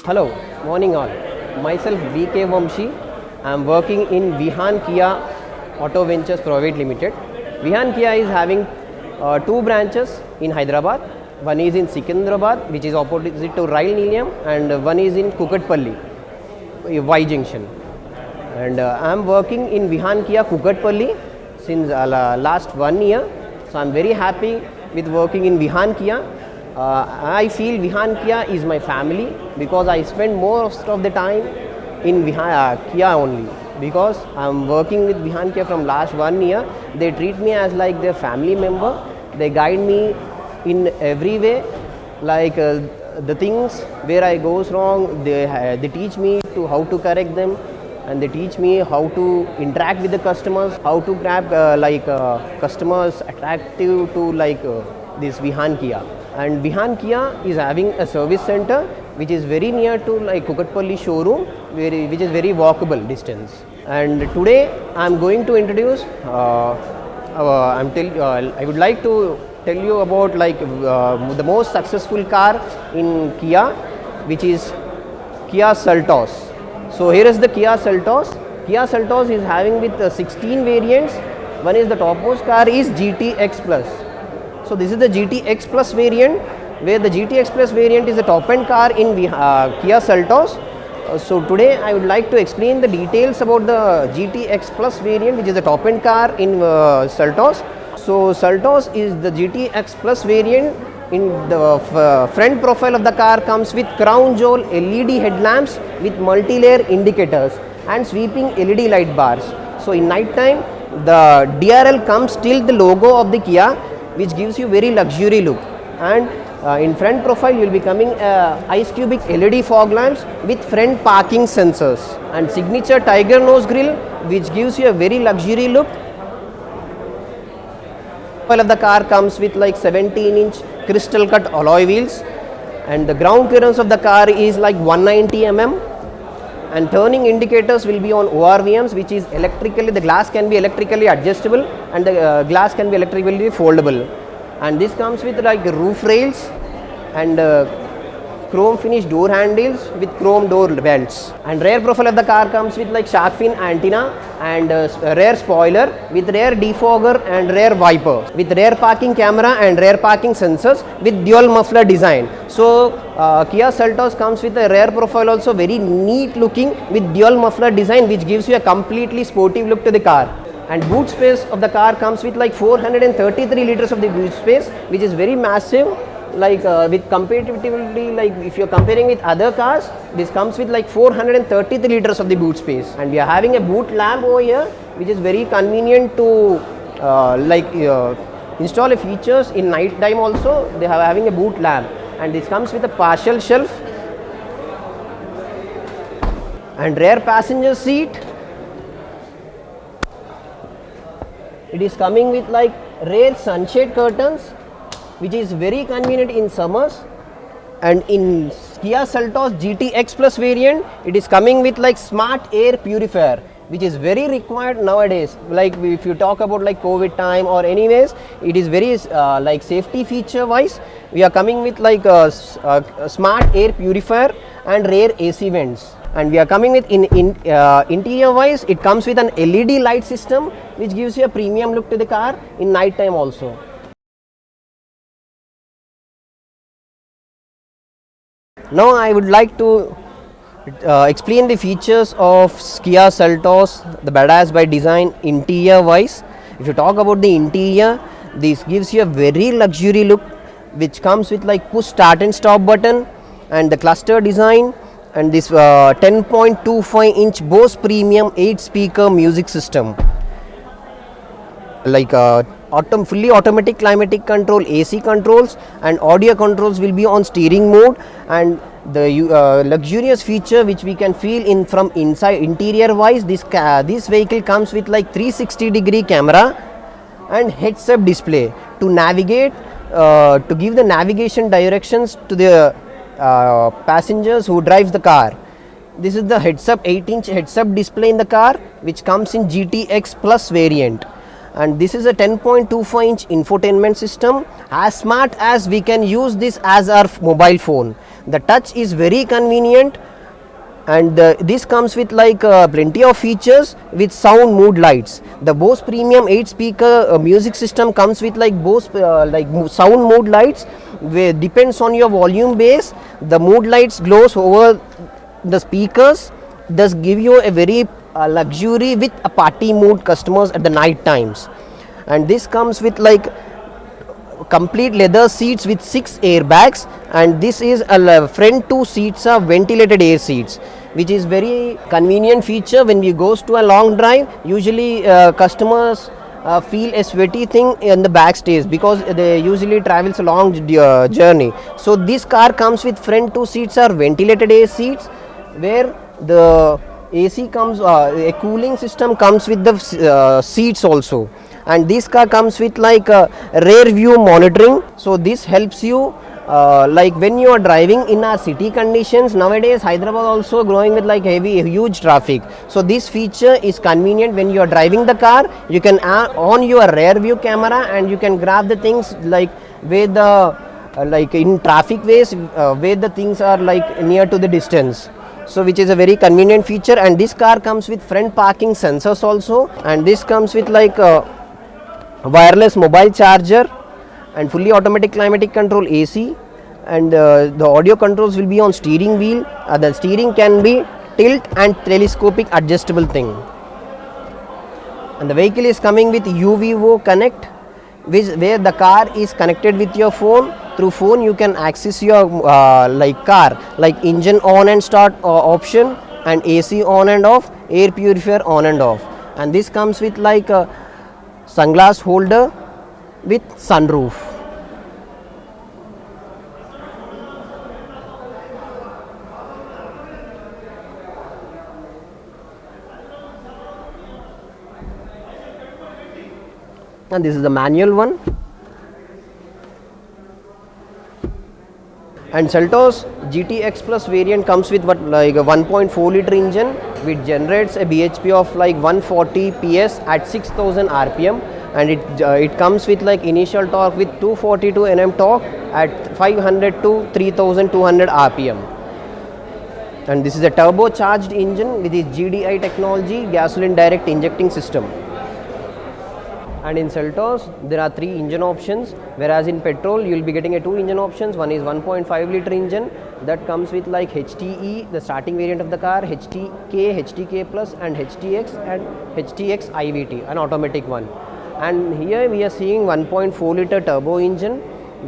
Hello, morning all. Myself VK Vamshi. I am working in Vihan Kia Auto Ventures Private Limited. Vihan Kia is having two branches in Hyderabad. One is in Secunderabad, which is opposite to Rail Nilayam, and one is in Kukatpalli, Y Junction. And I am working in Vihan Kia Kukatpalli since last 1 year. So I am very happy with working in Vihan Kia. I feel Vihan Kia is my family because I spend most of the time in Kia only, because I am working with Vihan Kia from last 1 year. They treat me as like their family member. They guide me in every way, like the things where I goes wrong, they teach me to how to correct them, and they teach me how to interact with the customers, how to grab customers attractive to this Vihan Kia. And Vihan Kia is having a service center which is very near to like Kukatpalli showroom, which is very walkable distance. And today I am going to introduce I would like to tell you about the most successful car in Kia, which is Kia Seltos. So here is the Kia Seltos. Kia Seltos is having with 16 variants. One is the topmost car is GTX Plus. So this is the GTX Plus variant, where the GTX Plus variant is the top end car in Kia Seltos. So today I would like to explain the details about the GTX Plus variant, which is the top end car in Seltos. So Seltos is the GTX Plus variant. In the front profile of the car comes with crown jewel LED headlamps with multi-layer indicators and sweeping LED light bars. So in night time the DRL comes till the logo of the Kia, which gives you very luxury look. And in front profile you will be coming ice cubic LED fog lamps with front parking sensors and signature tiger nose grille, which gives you a very luxury look. Profile of the car comes with like 17-inch crystal cut alloy wheels, and the ground clearance of the car is like 190 mm, and turning indicators will be on ORVMs, which is electrically, the glass can be electrically adjustable and the glass can be electrically foldable. And this comes with like roof rails and chrome finish door handles with chrome door belts. And rear profile of the car comes with like shark fin antenna and rear spoiler with rear defogger and rear wiper, with rear parking camera and rear parking sensors with dual muffler design. So Kia Seltos comes with a rear profile also very neat looking with dual muffler design, which gives you a completely sportive look to the car. And boot space of the car comes with like 433 liters of the boot space, which is very massive. With comparatively, like if you're comparing with other cars, this comes with like 433 liters of the boot space. And we are having a boot lamp over here, which is very convenient to install features in night time also. They are having a boot lamp, and this comes with a partial shelf and rear passenger seat. It is coming with like rear sunshade curtains, which is very convenient in summers. And in Kia Seltos GTX Plus variant, it is coming with like smart air purifier, which is very required nowadays. Like if you talk about like COVID time or anyways, it is very like safety feature wise, we are coming with like a smart air purifier and rear AC vents. And we are coming with interior wise, it comes with an LED light system, which gives you a premium look to the car in night time also. Now I would like to explain the features of Kia Seltos, the badass by design interior wise. If you talk about the interior, this gives you a very luxury look, which comes with like push start and stop button and the cluster design, and this 10.25-inch Bose Premium 8-speaker music system, like fully automatic climatic control, AC controls and audio controls will be on steering mode. And the luxurious feature which we can feel in from inside interior wise, this vehicle comes with like 360-degree camera and heads up display to navigate, to give the navigation directions to the passengers who drives the car. This is the 8-inch heads up display in the car, which comes in GTX Plus variant. and this is a 10.25 inch infotainment system, as smart as we can use this as our mobile phone. The touch is very convenient, and this comes with like plenty of features with sound mood lights. The Bose Premium 8 speaker music system comes with like Bose sound mood lights, where depends on your volume base. The mood lights glows over the speakers, thus give you a very luxury with a party mood customers at the night times. And this comes with like complete leather seats with 6 airbags, and this is a front 2 seats are ventilated air seats, which is very convenient feature when we goes to a long drive. Usually customers feel a sweaty thing in the backstage because they usually travels a long journey. So this car comes with front 2 seats are ventilated air seats, where the AC comes, a cooling system comes with the seats also. And this car comes with like rear view monitoring, so this helps you like when you are driving in our city conditions. Nowadays Hyderabad also growing with like huge traffic, so this feature is convenient. When you are driving the car, you can on your rear view camera and you can grab the things like where the like in traffic ways where the things are like near to the distance, so which is a very convenient feature. And this car comes with front parking sensors also, and this comes with like wireless mobile charger and fully automatic climatic control AC, and the audio controls will be on steering wheel. The steering can be tilt and telescopic adjustable thing, and the vehicle is coming with UVO Connect, where the car is connected with your phone. Through phone you can access your like car, like engine on and start option, and AC on and off, air purifier on and off. And this comes with like sunglass holder with sunroof. And this is the manual one. And Seltos GTX Plus variant comes with what like a 1.4 liter engine, which generates a BHP of like 140 PS at 6000 RPM, and it comes with like initial torque with 242 Nm torque at 500 to 3200 RPM. And this is a turbocharged engine with its GDI technology, gasoline direct injecting system. And in Seltos there are 3 engine options, whereas in petrol you will be getting a 2 engine options. One is 1.5 liter engine that comes with like HTE, the starting variant of the car, HTK, HTK Plus and HTX, and HTX IVT, an automatic one. And here we are seeing 1.4 liter turbo engine,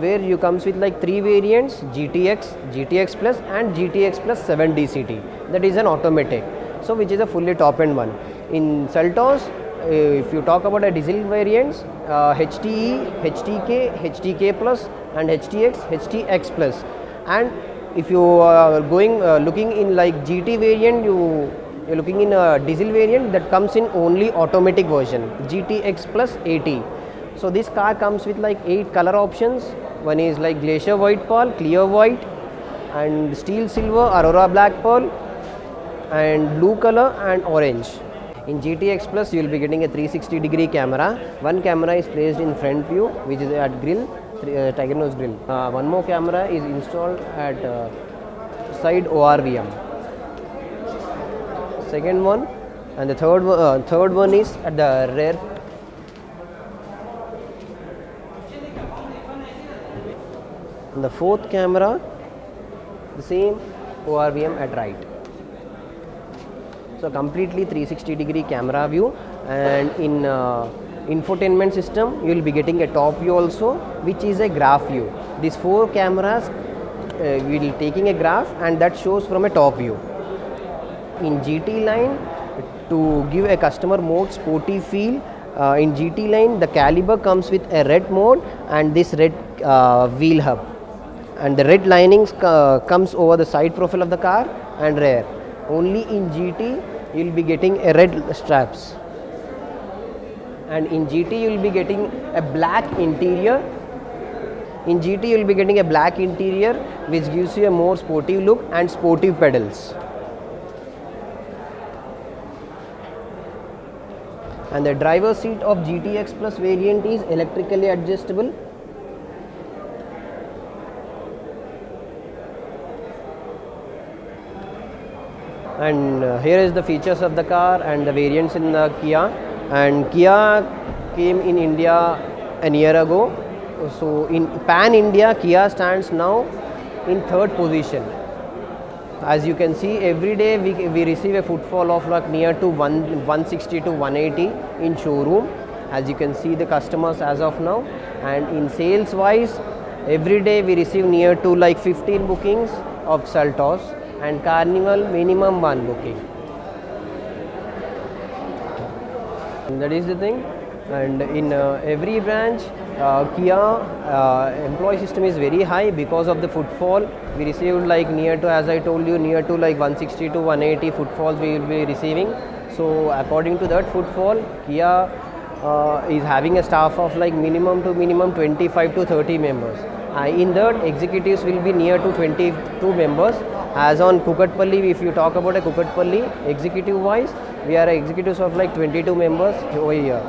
where you comes with like 3 variants: GTX, GTX Plus and GTX Plus 7 DCT, that is an automatic, so which is a fully top end one. In Seltos, if you talk about a diesel variants, HTE, HTK, HTK Plus and HTX, HTX Plus. And if you are going looking in like GT variant, you're looking in a diesel variant that comes in only automatic version, GTX Plus 80. So this car comes with like 8 color options. One is like glacier white pearl, clear white, and steel silver, aurora black pearl, and blue color and orange. In GTX Plus you will be getting a 360-degree camera. One camera is placed in front view, which is at grill, tiger nose grill. One more camera is installed at side ORVM. Second one, and the third one is at the rear. And the fourth camera, the same ORVM at right. So completely 360-degree camera view. And in infotainment system you will be getting a top view also, which is a graph view. These 4 cameras we will taking a graph, and that shows from a top view. In GT line, to give a customer more sporty feel, in GT line the caliber comes with a red mode and this red wheel hub, and the red linings comes over the side profile of the car and rear. Only in GT you will be getting a red straps, and in GT you will be getting a black interior. In GT you will be getting a black interior, which gives you a more sportive look and sportive pedals. And the driver seat of GTX Plus variant is electrically adjustable. And here is the features of the car and the variants in the Kia. And Kia came in India a year ago. So in pan India, Kia stands now in third position. As you can see, every day we receive a footfall of like near to 160 to 180 in showroom. As you can see the customers as of now. And in sales wise, every day we receive near to like 15 bookings of Seltos, and Carnival minimum 1 booking. And that is the thing. And in every branch, Kia employee system is very high because of the footfall. We received like near to, as I told you, near to like 160 to 180 footfalls we will be receiving. So according to that footfall, Kia is having a staff of like minimum 25 to 30 members. In that, executives will be near to 22 members. As on Kukatpalli, if you talk about a Kukatpalli executive wise, we are executives of like 22 members over here.